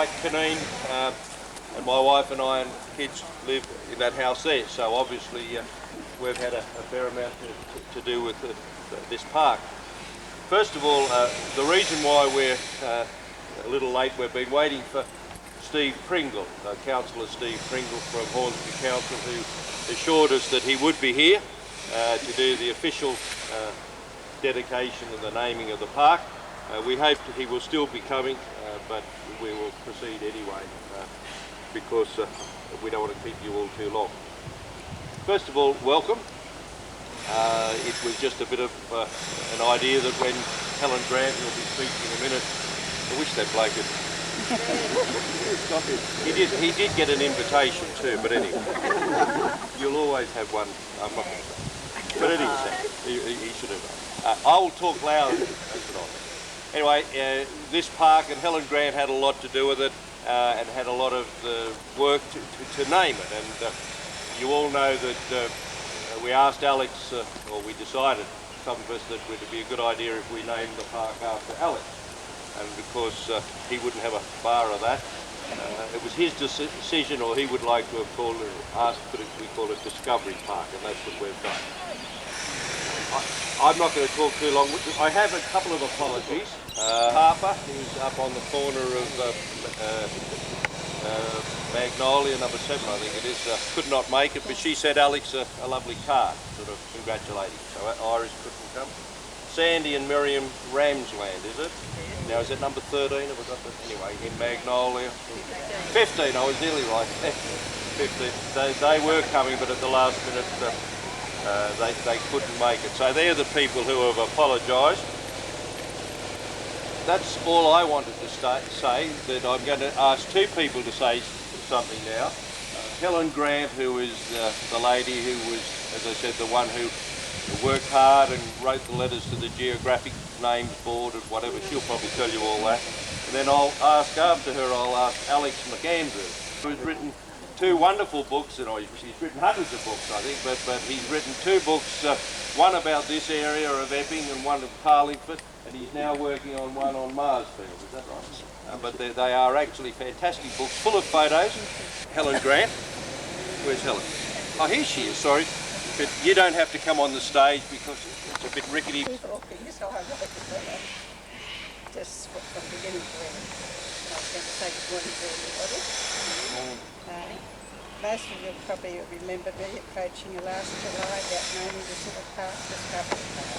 like Canine, and my wife and I and kids live in that house there. So obviously we've had a fair amount to do with this park. First of all, the reason why we're a little late, we've been waiting for Steve Pringle, Councillor Steve Pringle from Hornsby Council, who assured us that he would be here to do the official dedication and the naming of the park. We hope that he will still be coming, but we will proceed anyway because we don't want to keep you all too long. First of all, welcome. It was just a bit of an idea that when Helen Grant will be speaking in a minute, I wish that bloke had... he did get an invitation too, but anyway, you'll always have one. I'm not going to say. But anyway, he should have. I will talk loud. Anyway, this park, and Helen Grant had a lot to do with it and had a lot of work to name it. And you all know that we asked Alex, or we decided, some of us, that it would be a good idea if we named the park after Alex. And because he wouldn't have a bar of that, it was his decision, or he would like to have called it, asked that we call it Discovery Park, and that's what we've done. I'm not going to talk too long. I have a couple of apologies. Harper, who's up on the corner of Magnolia, number 7, I think it is, could not make it, but she sent Alex a lovely card, sort of congratulating. So Iris couldn't come. Sandy and Miriam Ramsland, is it? Now, is it number 13? Or was that anyway, in Magnolia? 15, I was nearly right. 15. They were coming, but at the last minute they couldn't make it. So they're the people who have apologised. That's all I wanted to say, that I'm going to ask two people to say something now. Helen Grant, who is the lady who was, as I said, the one who worked hard and wrote the letters to the Geographic Names Board and whatever. She'll probably tell you all that. And then I'll ask Alex McAndrew, who's written 2 wonderful books, and he's written hundreds of books, I think, but he's written 2 books, one about this area of Epping and one of Carlingford, and he's now working on one on Marsfield, is that right? But they are actually fantastic books, full of photos. Helen Grant, where's Helen? Oh, here she is, sorry. But you don't have to come on the stage because it's a bit rickety. Just from beginning to end. I was going to say good morning to everybody. Most of you probably remember me approaching you last July about naming this little park, Discovery Park.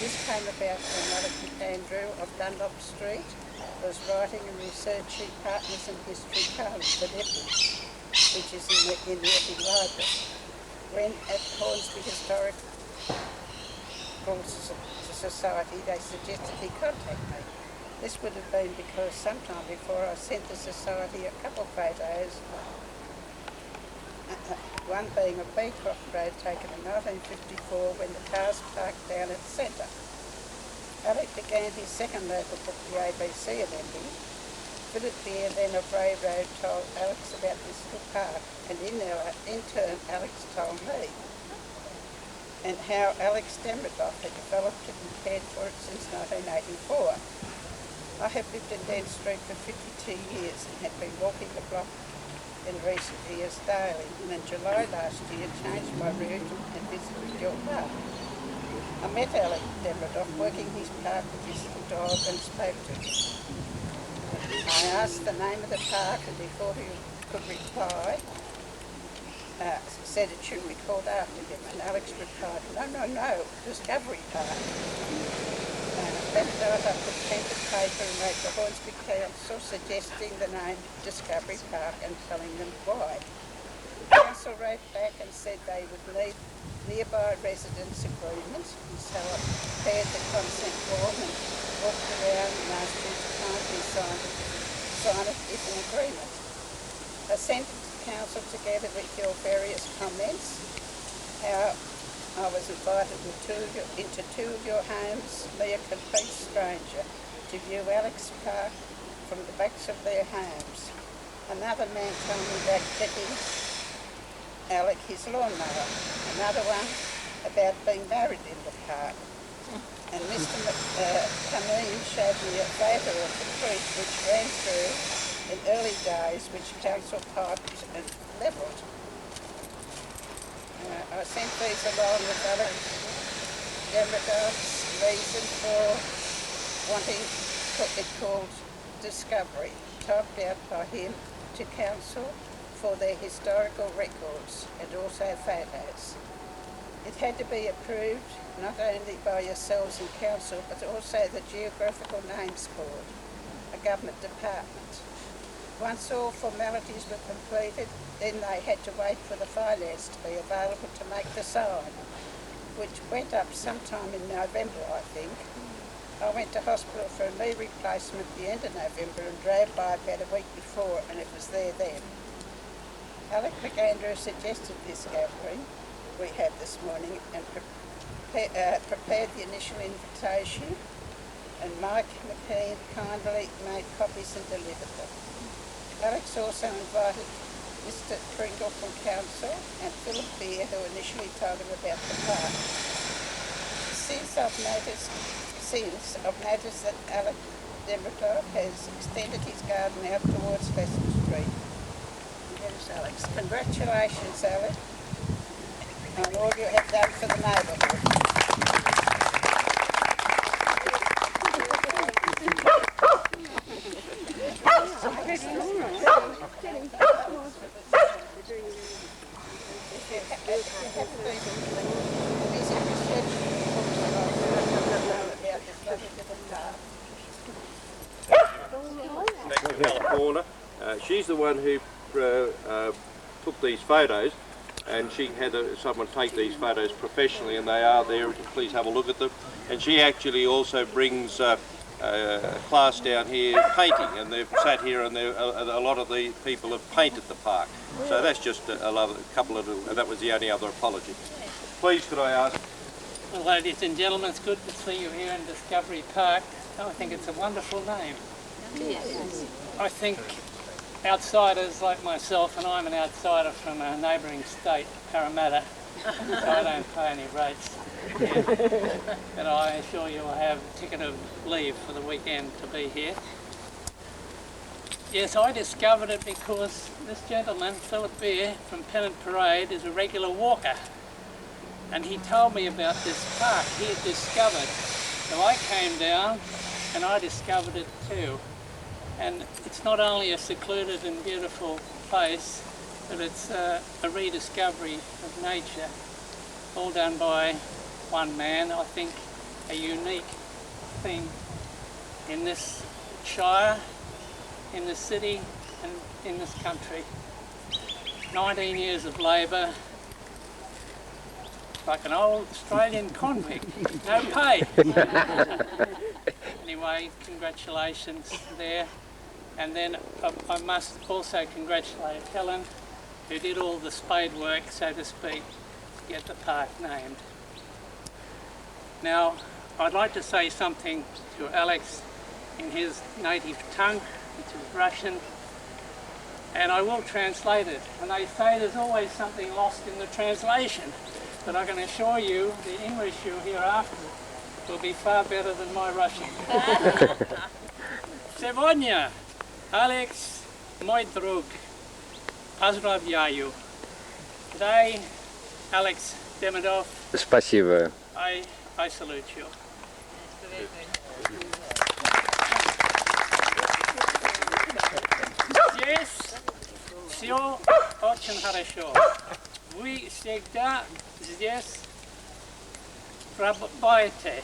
This came about when Alex McAndrew of Dunlop Street was writing and researching Partners in History Carlingford Epping, which is in the Epping Library. When at Hornsby Historic Society they suggested he contact me. This would have been because sometime before I sent the society a couple of photos, one being a Beecroft Road taken in 1954 when the cars parked down at the centre. Alex began his second local book, The ABC of Epping. Philip Beer, then of Ray Road, told Alex about this little park, and in turn Alex told me, and how Alex Demirdoff had developed it and cared for it since 1984. I have lived in Dent Street for 52 years and have been walking the block in recent years daily, and in July last year changed my route and visited your park. I met Alex Demirdoff working his park with his little dog and spoke to him. I asked the name of the park, and before he could reply, said it should be called after him, and Alex replied, no, Discovery Park. That night I put pen to paper and wrote the Hornsby Council suggesting the name Discovery Park and telling them why. The council wrote back and said they would need nearby residents' agreements, and so I prepared the consent form and walked around and asked them to kindly sign it if an agreement. I sent it to the council together with your various comments, how I was invited into 2 of your homes, me a complete stranger, to view Alex Park from the backs of their homes. Another man told me about getting Alex his lawnmower. Another one about being married in the park. And Mr. Camille showed me a photo of the creek which ran through in early days which Council Park levelled. I sent these along with Alex Demirgov's reason for wanting it called Discovery, typed out by him to Council for their historical records and also photos. It had to be approved not only by yourselves in Council but also the Geographical Names Board, a government department. Once all formalities were completed, then they had to wait for the finance to be available to make the sign, which went up sometime in November, I think. I went to hospital for a knee replacement at the end of November and drove by about a week before, and it was there then. Alec McAndrew suggested this gathering we had this morning and prepared the initial invitation, and Mike McKean kindly made copies and delivered them. Alex also invited Mr. Pringle from Council and Philip Beer, who initially told him about the park. Since I've noticed that Alec Demirgov has extended his garden out towards Lesson Street. Yes, Alex. Congratulations, Alec, on all you have done for the neighbourhood. California. She's the one who took these photos, and she had someone take these photos professionally, and they are there. Please have a look at them. And she actually also brings a class down here painting, and they've sat here, and a lot of the people have painted the park. So that's just a couple of little, and that was the only other apology. Please, could I ask? Well, ladies and gentlemen, it's good to see you here in Discovery Park. I think it's a wonderful name. Yes. I think outsiders like myself, and I'm an outsider from a neighbouring state, Parramatta, so I don't pay any rates here. But I assure you I have a ticket of leave for the weekend to be here. Yes, I discovered it because this gentleman, Philip Beer from Pennant Parade, is a regular walker. And he told me about this park he had discovered. So I came down and I discovered it too. And it's not only a secluded and beautiful place, but it's a rediscovery of nature, all done by one man. I think a unique thing in this shire, in this city, and in this country. 19 years of labour, like an old Australian convict, no pay. Anyway, congratulations there. And then I must also congratulate Helen, who did all the spade work, so to speak, to get the park named. Now, I'd like to say something to Alex in his native tongue, which is Russian, and I will translate it. And they say there's always something lost in the translation, but I can assure you the English you'll hear after will be far better than my Russian. Сегодня, Alex, мой друг, поздравляю. Today, Alex Demidov, Спасибо. I salute you. Здесь все очень хорошо. Вы всегда здесь работаете.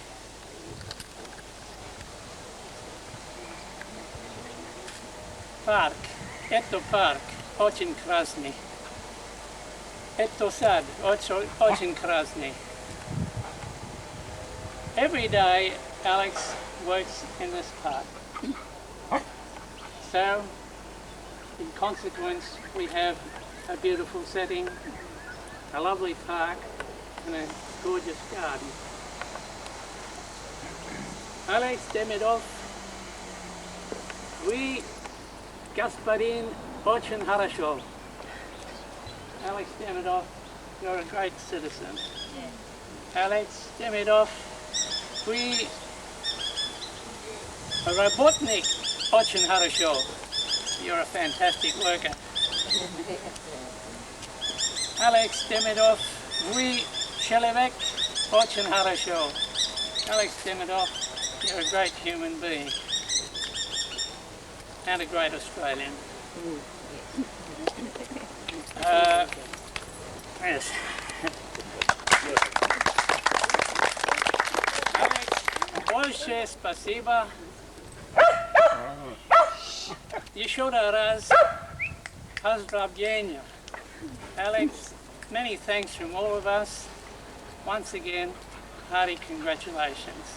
Парк. Это парк очень красный. Это сад очень красный. Every day Alex works in this park. So, in consequence, we have a beautiful setting, a lovely park, and a gorgeous garden. Alex Demidov, we господин очень хорошо. Alex Demidov, you're a great citizen. Alex Demidov, we работник очень хорошо. You're a fantastic worker. Alex Demidov, we Shelevek, очень хорошо. Alex Demidov, you're a great human being and a great Australian. Yes. Alex, большое спасибо. Еще раз поздравления. Alex, many thanks from all of us. Once again, hearty congratulations.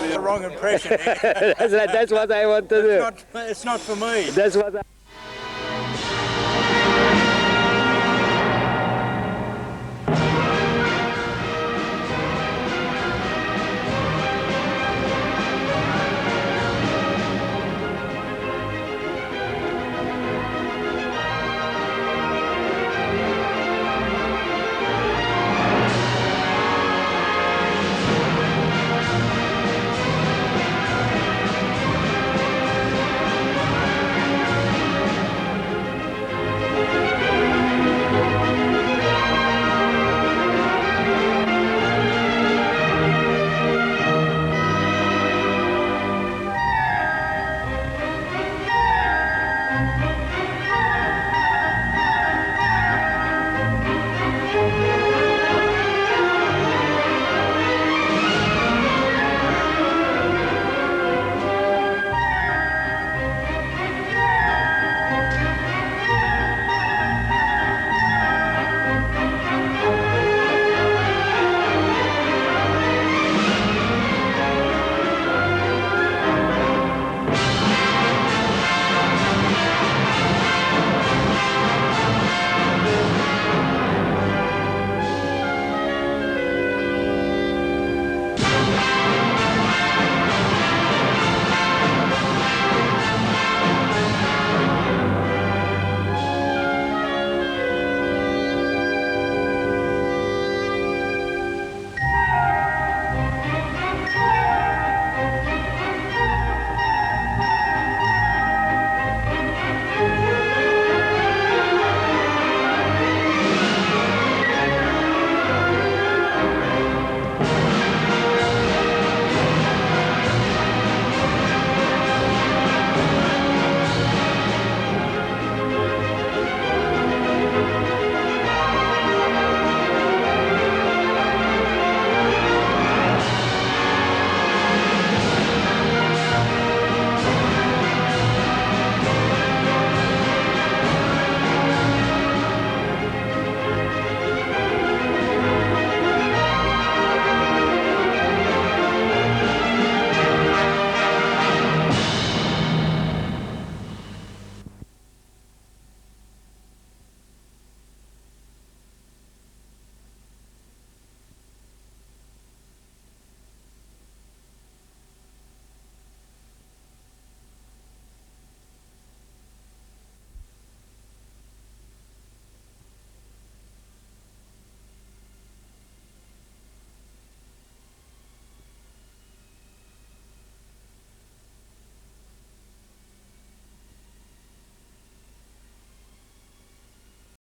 The wrong impression. That's what I want to do. It's not for me. That's what I